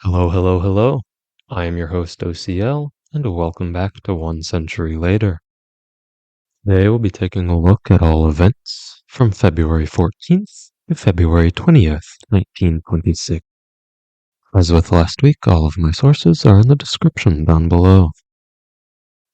Hello, hello, hello. I am your host OCL, and welcome back to One Century Later. Today we'll be taking a look at all events from February 14th to February 20th, 1926. As with last week, all of my sources are in the description down below.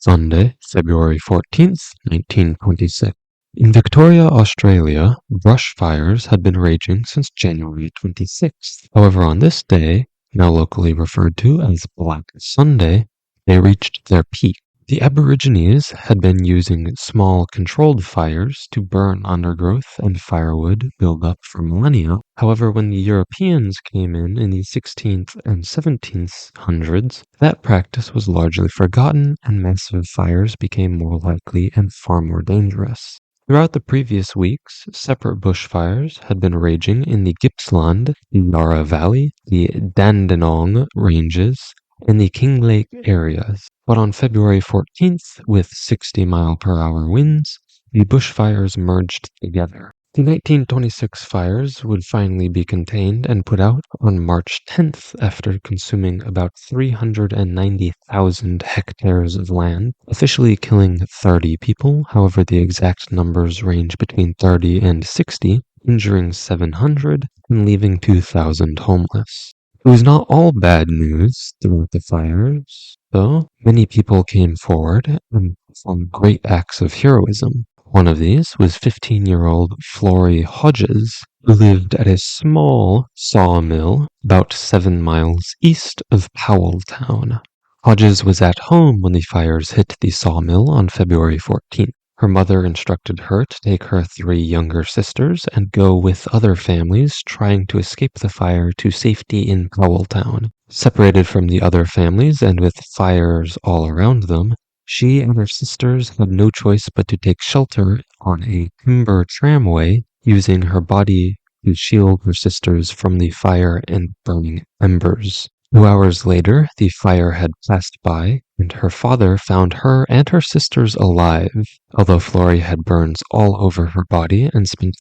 Sunday, February 14th, 1926. In Victoria, Australia, brush fires had been raging since January 26th. However, on this day, now locally referred to as Black Sunday, they reached their peak. The Aborigines had been using small controlled fires to burn undergrowth and firewood built up for millennia. However, when the Europeans came in the 16th and 17th hundreds, that practice was largely forgotten and massive fires became more likely and far more dangerous. Throughout the previous weeks, separate bushfires had been raging in the Gippsland, the Yarra Valley, the Dandenong Ranges, and the Kinglake areas. But on February 14th, with 60-mile-per-hour winds, the bushfires merged together. The 1926 fires would finally be contained and put out on March 10th after consuming about 390,000 hectares of land, officially killing 30 people. However, the exact numbers range between 30 and 60, injuring 700 and leaving 2,000 homeless. It was not all bad news throughout the fires, though. Many people came forward and performed great acts of heroism. One of these was 15-year-old Florrie Hodges, who lived at a small sawmill about 7 miles east of Powelltown. Hodges was at home when the fires hit the sawmill on February 14th. Her mother instructed her to take her 3 younger sisters and go with other families trying to escape the fire to safety in Powelltown. Separated from the other families and with fires all around them, she and her sisters had no choice but to take shelter on a timber tramway, using her body to shield her sisters from the fire and burning embers. 2 hours later, the fire had passed by, and her father found her and her sisters alive, although Florrie had burns all over her body and spent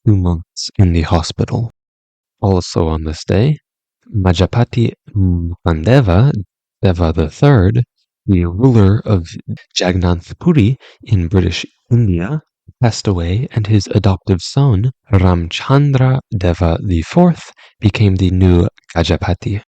2 months in the hospital. Also on this day, Majapati Mandeva Deva III, the ruler of Jagannath Puri in British India, passed away, and his adoptive son, Ramchandra Deva IV, became the new Gajapati.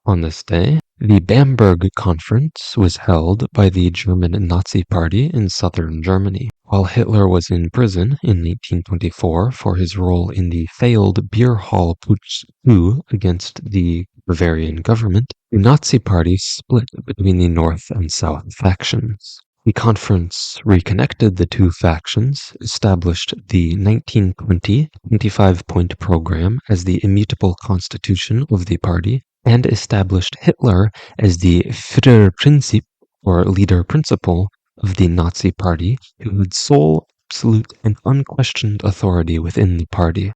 On this day, the Bamberg Conference was held by the German Nazi Party in southern Germany. While Hitler was in prison in 1824 for his role in the failed beer hall putsch coup against the Bavarian government, the Nazi Party split between the North and South factions. The conference reconnected the two factions, established the 1920 25-point program as the immutable constitution of the party, and established Hitler as the Führerprinzip, or leader principal, of the Nazi Party, who had sole, absolute, and unquestioned authority within the party.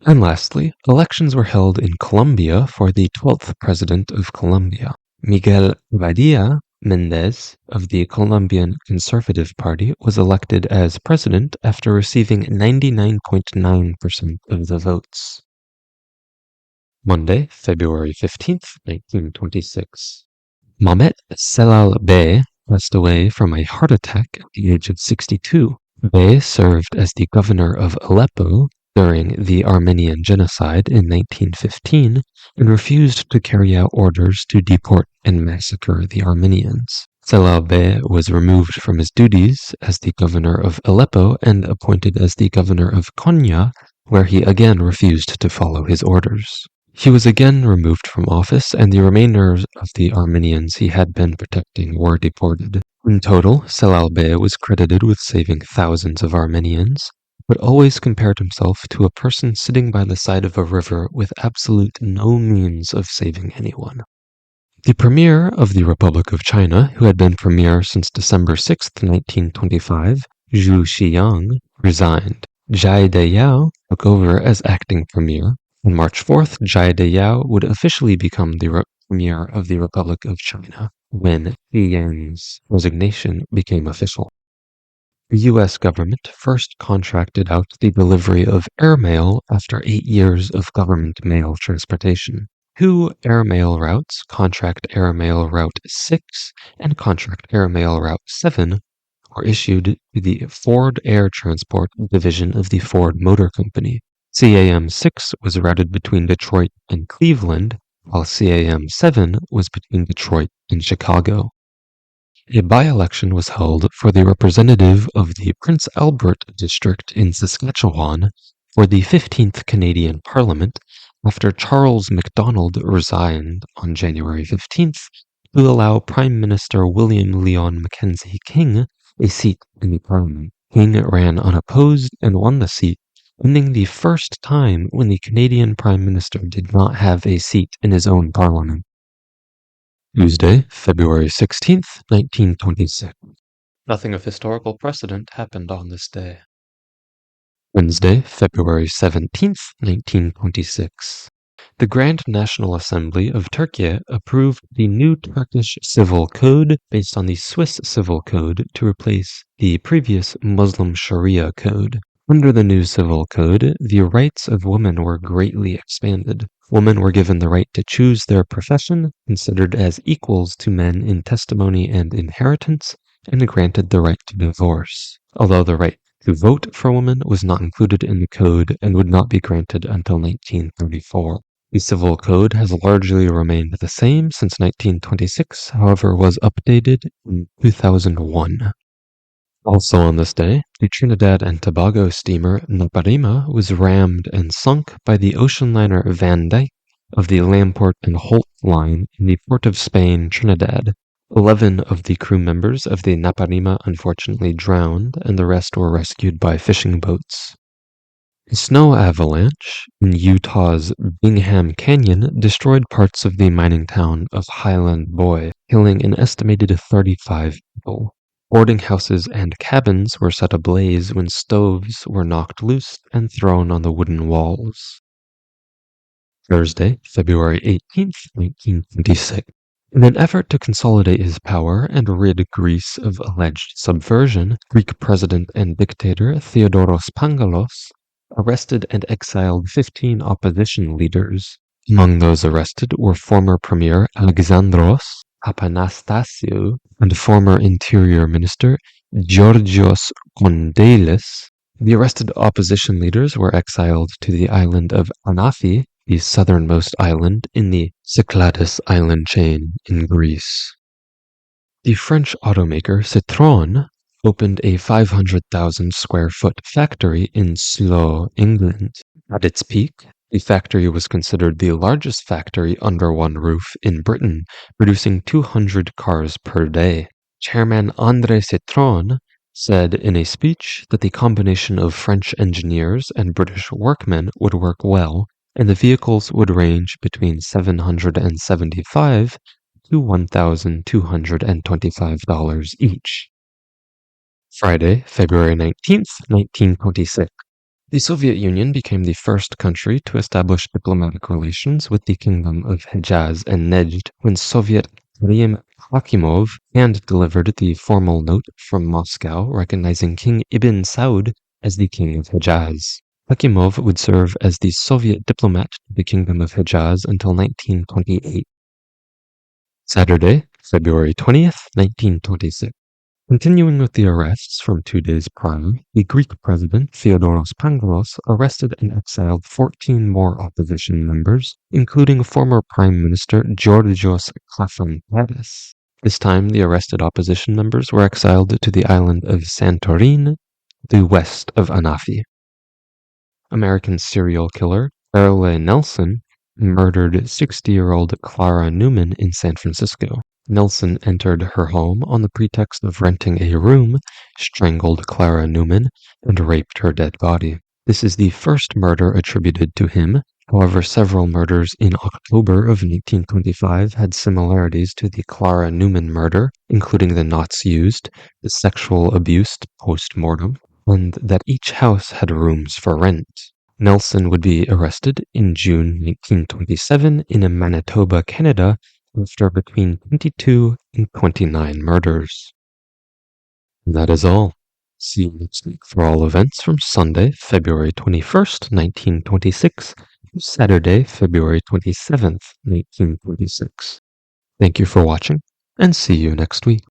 And lastly, elections were held in Colombia for the 12th president of Colombia. Miguel Padilla Mendez of the Colombian Conservative Party was elected as president after receiving 99.9% of the votes. Monday, February 15th, 1926. Mehmet Celal Bey passed away from a heart attack at the age of 62. Bey served as the governor of Aleppo during the Armenian Genocide in 1915 and refused to carry out orders to deport and massacre the Armenians. Celal Bey was removed from his duties as the governor of Aleppo and appointed as the governor of Konya, where he again refused to follow his orders. He was again removed from office, and the remainders of the Armenians he had been protecting were deported. In total, Celal Bey was credited with saving thousands of Armenians, but always compared himself to a person sitting by the side of a river with absolute no means of saving anyone. The Premier of the Republic of China, who had been Premier since December 6, 1925, Zhu Xiyang, resigned. Zhai Deyao took over as acting Premier. On March 4th, Zhai Deyao would officially become the Premier of the Republic of China when Xiyang's resignation became official. The U.S. government first contracted out the delivery of airmail after 8 years of government mail transportation. Two airmail routes, Contract Airmail Route 6 and Contract Airmail Route 7, were issued to the Ford Air Transport division of the Ford Motor Company. CAM-6 was routed between Detroit and Cleveland, while CAM-7 was between Detroit and Chicago. A by-election was held for the representative of the Prince Albert district in Saskatchewan for the 15th Canadian Parliament after Charles Macdonald resigned on January 15th to allow Prime Minister William Lyon Mackenzie King a seat in the Parliament. King ran unopposed and won the seat, ending the first time when the Canadian Prime Minister did not have a seat in his own Parliament. Tuesday, February 16th, 1926. Nothing of historical precedent happened on this day. Wednesday, February 17th, 1926. The Grand National Assembly of Turkey approved the new Turkish Civil Code based on the Swiss Civil Code to replace the previous Muslim Sharia Code. Under the new Civil Code, the rights of women were greatly expanded. Women were given the right to choose their profession, considered as equals to men in testimony and inheritance, and granted the right to divorce, although the right to vote for women was not included in the code and would not be granted until 1934. The Civil Code has largely remained the same since 1926, however was updated in 2001. Also on this day, the Trinidad and Tobago steamer Naparima was rammed and sunk by the ocean liner Van Dyke of the Lamport and Holt line in the port of Spain, Trinidad. 11 of the crew members of the Naparima unfortunately drowned, and the rest were rescued by fishing boats. A snow avalanche in Utah's Bingham Canyon destroyed parts of the mining town of Highland Boy, killing an estimated 35 people. Boarding houses and cabins were set ablaze when stoves were knocked loose and thrown on the wooden walls. Thursday, February 18th, 1926. In an effort to consolidate his power and rid Greece of alleged subversion, Greek president and dictator Theodoros Pangalos arrested and exiled 15 opposition leaders. Among those arrested were former Premier Alexandros Papanastasiou and former Interior Minister Georgios Kondailis. The arrested opposition leaders were exiled to the island of Anafi, the southernmost island in the Cyclades island chain in Greece. The French automaker Citroën opened a 500,000 square foot factory in Slough, England. At its peak, the factory was considered the largest factory under one roof in Britain, producing 200 cars per day. Chairman André Citroën said in a speech that the combination of French engineers and British workmen would work well, and the vehicles would range between $775 to $1,225 each. Friday, February 19th, 1926. The Soviet Union became the first country to establish diplomatic relations with the Kingdom of Hejaz and Nejd when Soviet Karim Hakimov hand-delivered the formal note from Moscow recognizing King Ibn Saud as the King of Hejaz. Hakimov would serve as the Soviet diplomat to the Kingdom of Hejaz until 1928. Saturday, February 20th, 1926. Continuing with the arrests from 2 days prior, the Greek president Theodoros Pangalos arrested and exiled 14 more opposition members, including former Prime Minister Georgios Kafrantaris. This time, the arrested opposition members were exiled to the island of Santorini, the west of Anafi. American serial killer Shirley Nelson murdered 60-year-old Clara Newman in San Francisco. Nelson entered her home on the pretext of renting a room, strangled Clara Newman, and raped her dead body. This is the first murder attributed to him. However, several murders in October of 1925 had similarities to the Clara Newman murder, including the knots used, the sexual abuse post-mortem, and that each house had rooms for rent. Nelson would be arrested in June 1927 in Manitoba, Canada, after between 22 and 29 murders. And that is all. See you next week for all events from Sunday, February 21st, 1926, Saturday, February 27th, 1926. Thank you for watching, and see you next week.